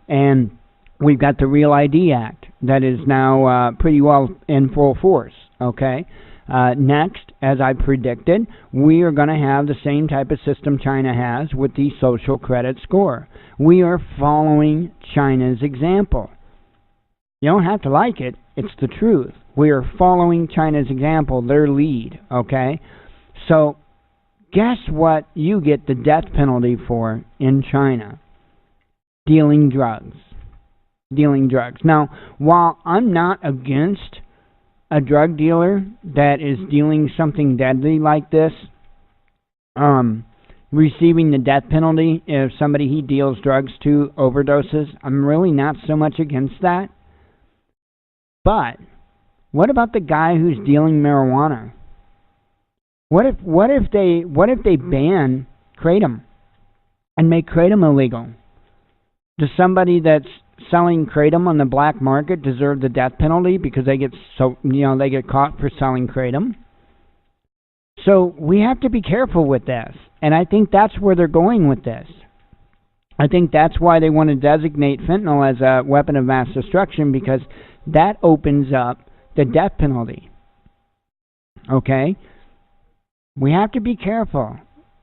And we've got the Real ID Act that is now pretty well in full force, okay? Next, as I predicted, we are going to have the same type of system China has with the social credit score. We are following China's example. You don't have to like it, it's the truth. We are following China's example, their lead, okay? So, guess what you get the death penalty for in China? Dealing drugs. Dealing drugs. Now, while I'm not against a drug dealer that is dealing something deadly like this, receiving the death penalty if somebody he deals drugs to overdoses, I'm really not so much against that. But what about the guy who's dealing marijuana? What if they ban kratom and make kratom illegal? Does somebody that's selling kratom on the black market deserve the death penalty because they get caught for selling kratom? So we have to be careful with this, and I think that's where they're going with this. I think that's why they want to designate fentanyl as a weapon of mass destruction, because that opens up the death penalty. Okay? We have to be careful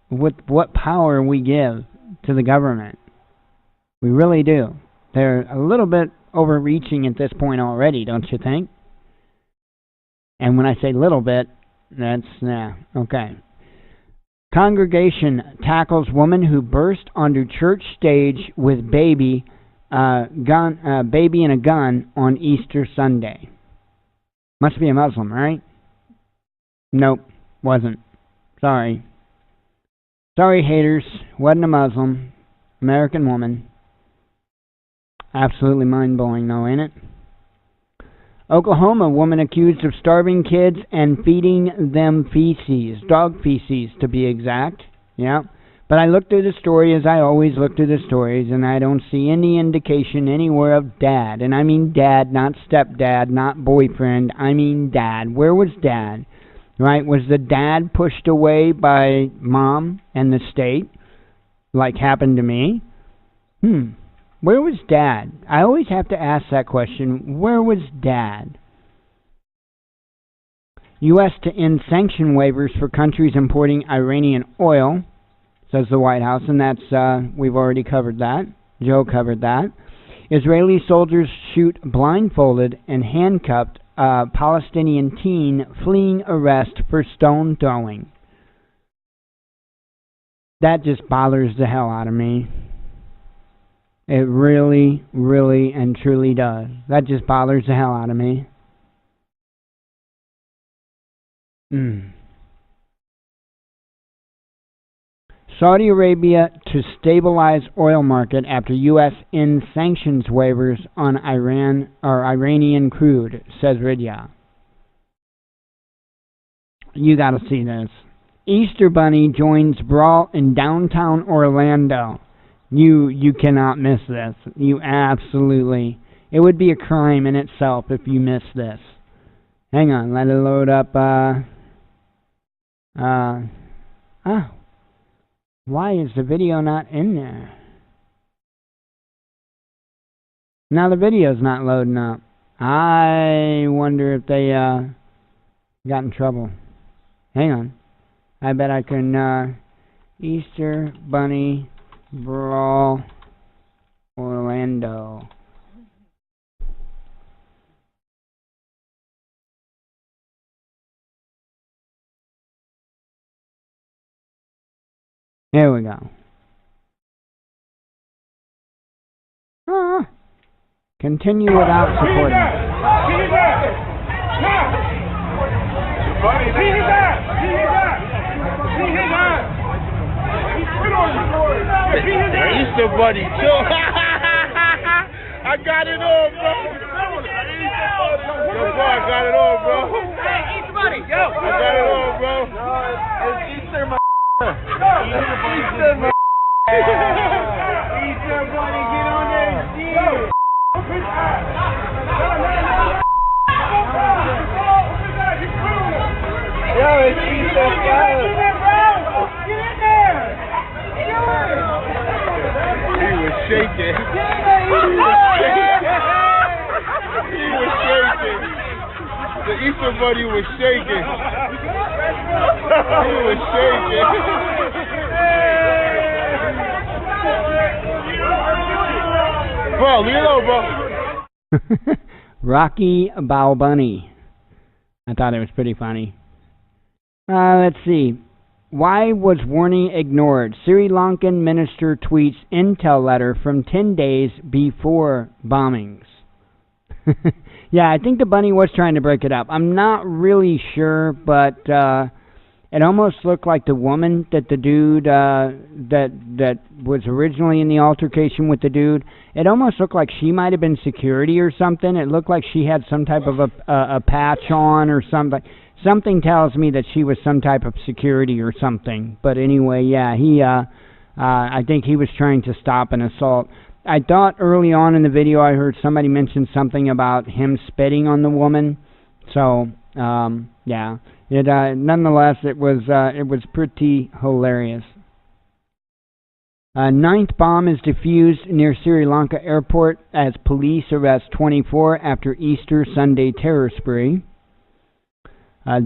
with what power we give to the government. We really do. They're a little bit overreaching at this point already, don't you think? And when I say little bit, that's, okay. Congregation tackles woman who burst onto church stage with baby and a gun on Easter Sunday. Must be a Muslim, right? Nope. Wasn't. Sorry. Sorry, haters. Wasn't a Muslim. American woman. Absolutely mind-blowing, though, ain't it? Oklahoma, woman accused of starving kids and feeding them feces. Dog feces, to be exact. Yeah. But I looked through the story, as I always look through the stories, and I don't see any indication anywhere of dad. And I mean dad, not stepdad, not boyfriend. I mean dad. Where was dad? Right? Was the dad pushed away by mom and the state, like happened to me? Where was dad? I always have to ask that question. Where was dad? U.S. to end sanction waivers for countries importing Iranian oil, says the White House, and that's, we've already covered that. Joe covered that. Israeli soldiers shoot blindfolded and handcuffed Palestinian teen fleeing arrest for stone throwing. That just bothers the hell out of me. It really, really, and truly does. That just bothers the hell out of me. Saudi Arabia to stabilize oil market after U.S. ends sanctions waivers on Iran or Iranian crude, says Ridya. You gotta see this. Easter Bunny joins brawl in downtown Orlando. You cannot miss this. You absolutely. It would be a crime in itself if you miss this. Hang on, let it load up. Why is the video not in there? Now the video's not loading up. I wonder if they got in trouble. Hang on. I bet I can Easter Bunny Brawl Orlando. There we go. Continue without supporting. Easter Bunny, too. I got it all, bro. Yo, bro, I got it all, bro. Easter Bunny, yo. I got it all, bro. It's Easter, my. Easter, my. Easter Bunny, get on there. Yo, it's Easter Bunny. Get in there. He was shaking. He was shaking. The Easter Bunny was shaking. He was shaking. Bro, leave it alone, bro. Rocky Balbunny. I thought it was pretty funny. Let's see. Why was warning ignored? Sri Lankan minister tweets intel letter from 10 days before bombings. Yeah, I think the bunny was trying to break it up. I'm not really sure, but it almost looked like the woman that the dude that was originally in the altercation with the dude. It almost looked like she might have been security or something. It looked like she had some type of a patch on or something. Something tells me that she was some type of security or something. But anyway, yeah, I think he was trying to stop an assault. I thought early on in the video I heard somebody mention something about him spitting on the woman. So, yeah. Nonetheless, it was pretty hilarious. Ninth bomb is defused near Sri Lanka airport as police arrest 24 after Easter Sunday terror spree.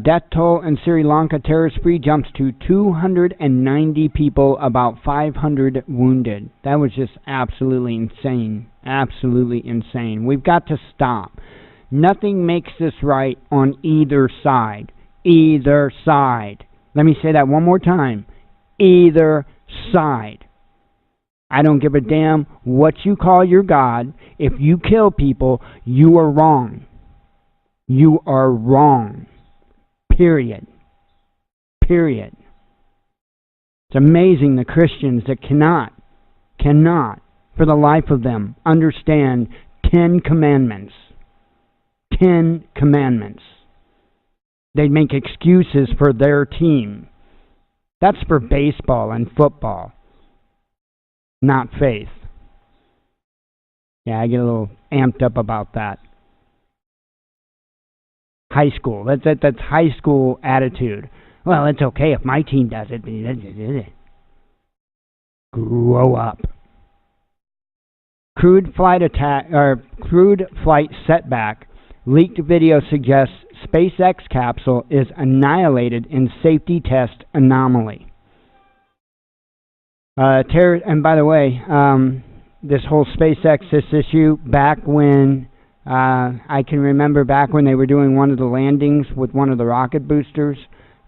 Death toll in Sri Lanka terror spree jumps to 290 people, about 500 wounded. That was just absolutely insane. Absolutely insane. We've got to stop. Nothing makes this right on either side. Either side. Let me say that one more time. Either side. I don't give a damn what you call your God. If you kill people, you are wrong. You are wrong. Period. period. It's amazing the Christians that cannot, for the life of them, understand 10 commandments. 10 commandments. They make excuses for their team. That's for baseball and football, not faith. Yeah, I get a little amped up about that. High school. That's high school attitude. Well, it's okay if my team does it. Grow up. Crude flight setback. Leaked video suggests SpaceX capsule is annihilated in safety test anomaly. And by the way, this whole SpaceX issue, back when I can remember back when they were doing one of the landings with one of the rocket boosters,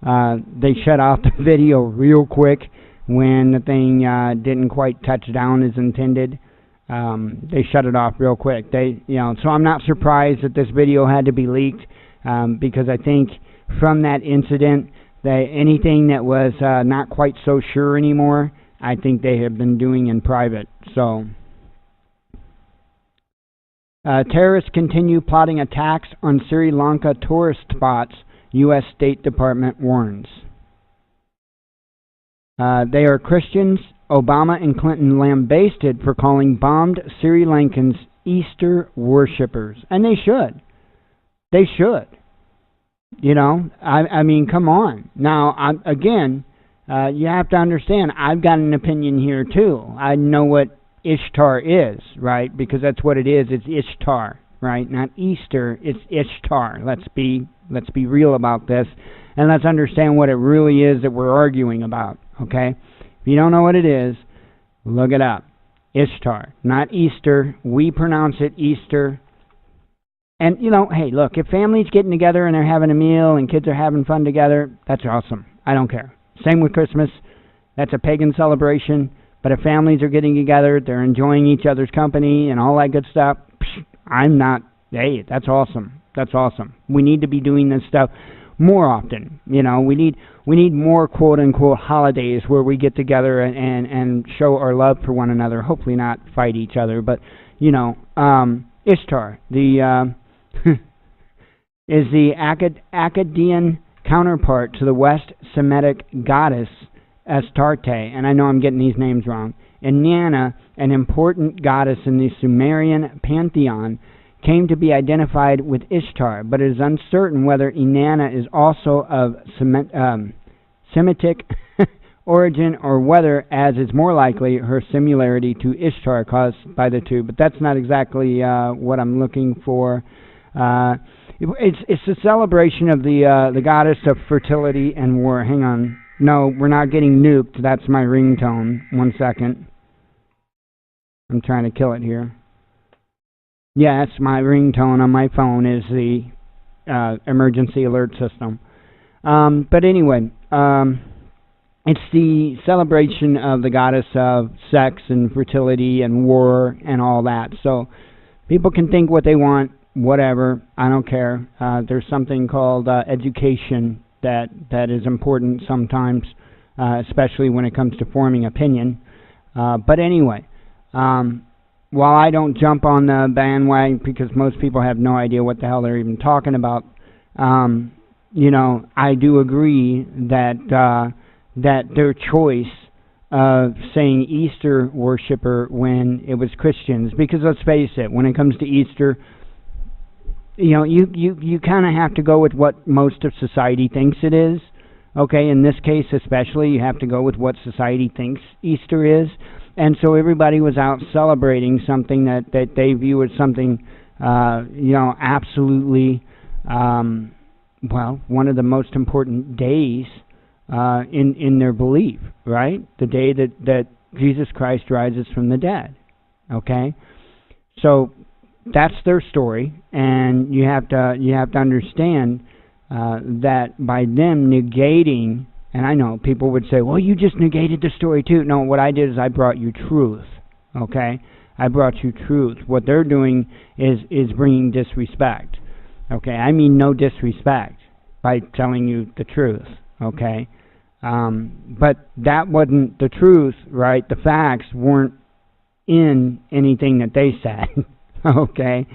they shut off the video real quick when the thing didn't quite touch down as intended. They shut it off real quick. So I'm not surprised that this video had to be leaked, because I think from that incident, that anything that was not quite so sure anymore, I think they have been doing in private. So, terrorists continue plotting attacks on Sri Lanka tourist spots, U.S. State Department warns. They are Christians. Obama and Clinton lambasted for calling bombed Sri Lankans Easter worshippers. And they should. They should. You know, I mean, come on. Now, you have to understand, I've got an opinion here too. I know what Ishtar is, right? Because that's what it is. It's Ishtar, right? Not Easter, it's Ishtar. Let's be real about this, and let's understand what it really is that we're arguing about, okay? If you don't know what it is, look it up. Ishtar, not Easter. We pronounce it Easter. And, you know, hey, look, if families getting together and they're having a meal and kids are having fun together, that's awesome. I don't care. Same with Christmas. That's a pagan celebration. But if families are getting together, they're enjoying each other's company and all that good stuff, hey, that's awesome. That's awesome. We need to be doing this stuff more often. You know, we need more quote-unquote holidays where we get together and show our love for one another. Hopefully not fight each other. But, you know, Ishtar, is the Akkadian counterpart to the West Semitic goddess Astarte, and I know I'm getting these names wrong. Inanna, an important goddess in the Sumerian pantheon, came to be identified with Ishtar, but it is uncertain whether Inanna is also of Semitic origin or whether, as is more likely, her similarity to Ishtar caused by the two. But that's not exactly what I'm looking for. It's a celebration of the goddess of fertility and war. Hang on. No, we're not getting nuked. That's my ringtone. 1 second. I'm trying to kill it here. Yes, my ringtone on my phone is the emergency alert system. But anyway, it's the celebration of the goddess of sex and fertility and war and all that. So people can think what they want, whatever. I don't care. There's something called education that is important sometimes, especially when it comes to forming opinion. But anyway, while I don't jump on the bandwagon because most people have no idea what the hell they're even talking about, you know, I do agree that their choice of saying Easter worshiper when it was Christians, because let's face it, when it comes to Easter, you know, you kind of have to go with what most of society thinks it is. Okay, in this case especially, you have to go with what society thinks Easter is. And so everybody was out celebrating something that they view as something, you know, absolutely, one of the most important days in their belief, right? The day that Jesus Christ rises from the dead. Okay? So that's their story, and you have to understand that by them negating, and I know people would say, well, you just negated the story too. No, what I did is I brought you truth, okay? I brought you truth. What they're doing is bringing disrespect, okay? I mean no disrespect by telling you the truth, okay? But that wasn't the truth, right? The facts weren't in anything that they said. Okay.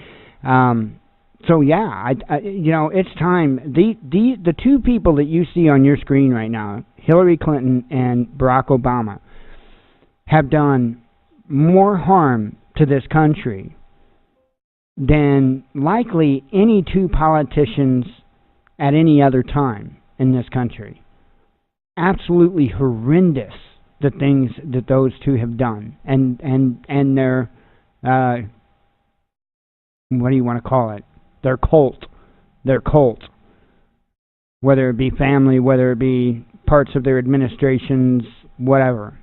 So yeah, it's time. The two people that you see on your screen right now, Hillary Clinton and Barack Obama, have done more harm to this country than likely any two politicians at any other time in this country. Absolutely horrendous, the things that those two have done, and their what do you want to call it? Their cult, whether it be family, whether it be parts of their administrations, whatever.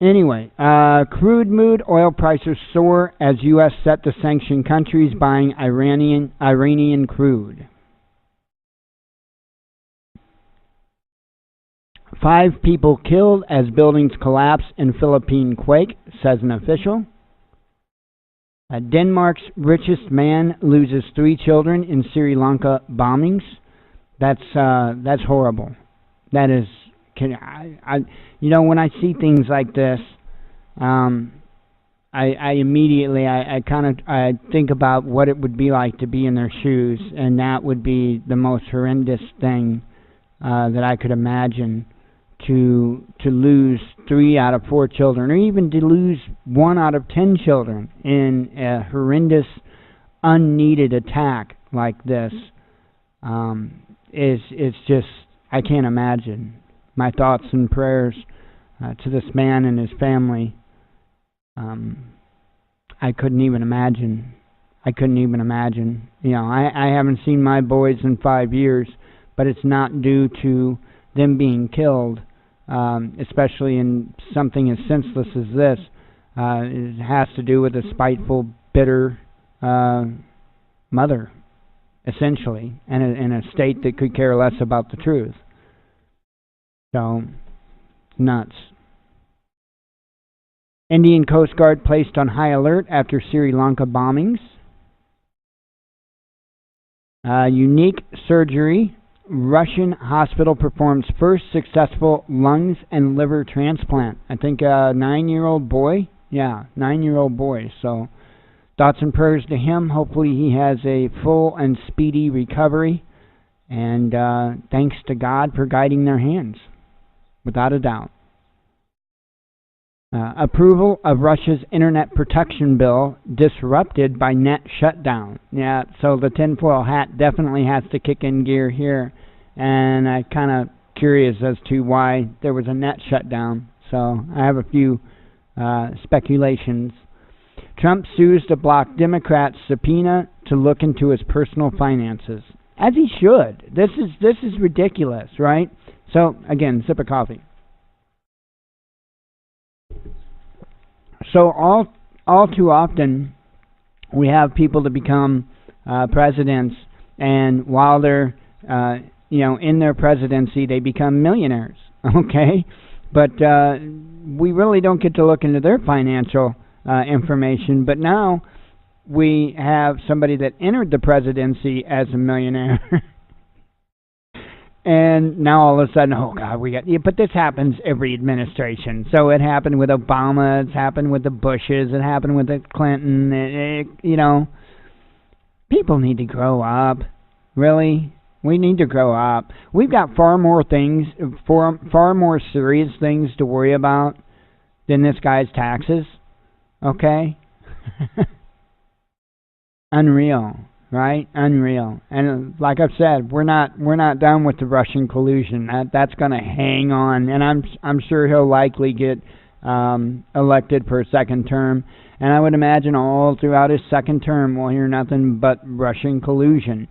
Anyway, crude mood, oil prices soar as U.S. set to sanction countries buying Iranian crude. 5 people killed as buildings collapse in Philippine quake, says an official. Denmark's richest man loses 3 children in Sri Lanka bombings. That's horrible. That is. When I see things like this, I immediately I think about what it would be like to be in their shoes, and that would be the most horrendous thing that I could imagine. To lose 3 out of 4 children, or even to lose 1 out of 10 children in a horrendous, unneeded attack like this, is just, I can't imagine. My thoughts and prayers to this man and his family. I couldn't even imagine. I haven't seen my boys in 5 years, but it's not due to them being killed, especially in something as senseless as this. It has to do with a spiteful, bitter mother, essentially, and in a state that could care less about the truth. So, nuts. Indian Coast Guard placed on high alert after Sri Lanka bombings. Unique surgery. Russian hospital performs first successful lungs and liver transplant. I think a 9-year-old boy. Yeah, 9-year-old boy. So, thoughts and prayers to him. Hopefully he has a full and speedy recovery. And thanks to God for guiding their hands. Without a doubt. Approval of Russia's internet protection bill disrupted by net shutdown. Yeah, so the tinfoil hat definitely has to kick in gear here. And I'm kind of curious as to why there was a net shutdown. So I have a few speculations. Trump sues to block Democrats' subpoena to look into his personal finances. As he should. This is ridiculous, right? So, again, sip of coffee. So all too often, we have people to become presidents, and while they're in their presidency, they become millionaires. Okay, but we really don't get to look into their financial information. But now we have somebody that entered the presidency as a millionaire. And now all of a sudden, oh God, but this happens every administration. So it happened with Obama, it's happened with the Bushes, it happened with the Clinton. People need to grow up. Really, we need to grow up. We've got far more serious things to worry about than this guy's taxes. Okay, unreal. Right? Unreal. And like I've said, we're not done with the Russian collusion. That's going to hang on, and I'm sure he'll likely get elected for a second term. And I would imagine all throughout his second term we'll hear nothing but Russian collusion.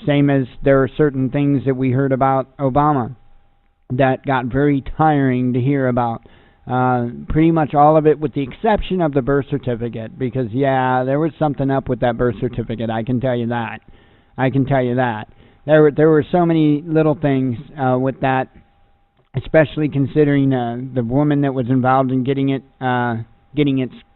Same as there are certain things that we heard about Obama that got very tiring to hear about. Pretty much all of it with the exception of the birth certificate, because there was something up with that birth certificate. I can tell you that. There were so many little things with that, especially considering the woman that was involved in getting it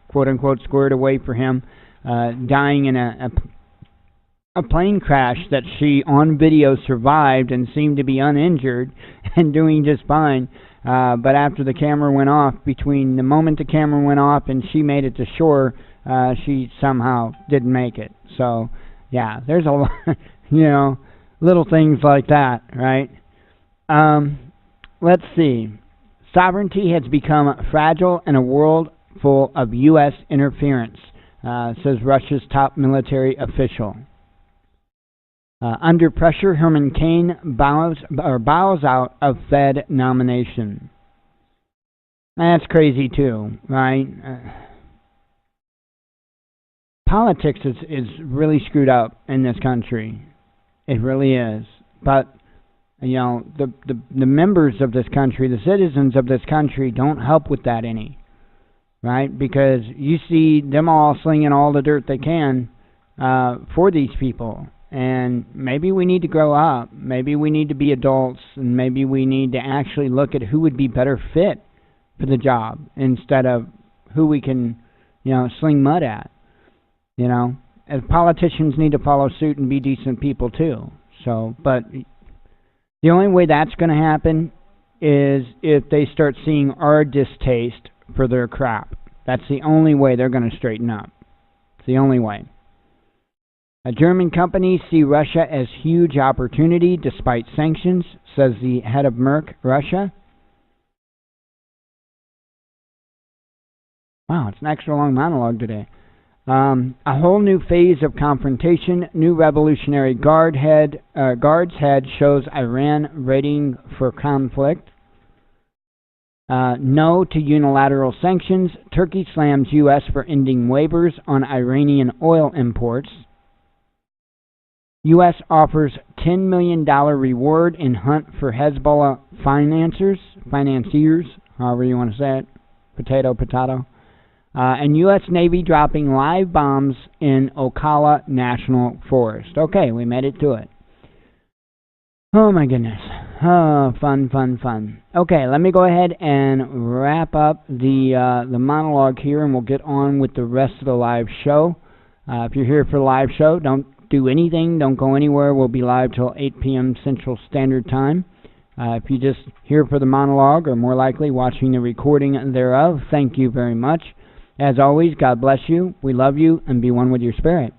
quote unquote squared away for him, dying in a a plane crash that she on video survived and seemed to be uninjured and doing just fine. But after the camera went off, between the moment the camera went off and she made it to shore, she somehow didn't make it. So, yeah, there's a lot, little things like that, right? Let's see. Sovereignty has become fragile in a world full of U.S. interference, says Russia's top military official. Under pressure, Herman Cain bows out of Fed nomination. That's crazy too, right? Politics is really screwed up in this country. It really is. But the members of this country, the citizens of this country, don't help with that any, right? Because you see them all slinging all the dirt they can for these people. And maybe we need to grow up. Maybe we need to be adults, and maybe we need to actually look at who would be better fit for the job instead of who we can, sling mud at. As politicians need to follow suit and be decent people too. So, but the only way that's going to happen is if they start seeing our distaste for their crap. That's the only way they're going to straighten up. It's the only way. German companies see Russia as huge opportunity despite sanctions, says the head of Merck, Russia. Wow, it's an extra long monologue today. A whole new phase of confrontation. New Revolutionary Guards head shows Iran readying for conflict. No to unilateral sanctions. Turkey slams U.S. for ending waivers on Iranian oil imports. U.S. offers $10 million reward in hunt for Hezbollah financiers, however you want to say it, potato. And U.S. Navy dropping live bombs in Ocala National Forest. Okay, we made it to it. Oh my goodness. Oh, fun. Okay, let me go ahead and wrap up the monologue here, and we'll get on with the rest of the live show. If you're here for the live show, don't do anything. Don't go anywhere. We'll be live till 8 p.m. Central Standard Time. If you just here for the monologue, or more likely watching the recording thereof, thank you very much. As always, God bless you. We love you, and be one with your spirit.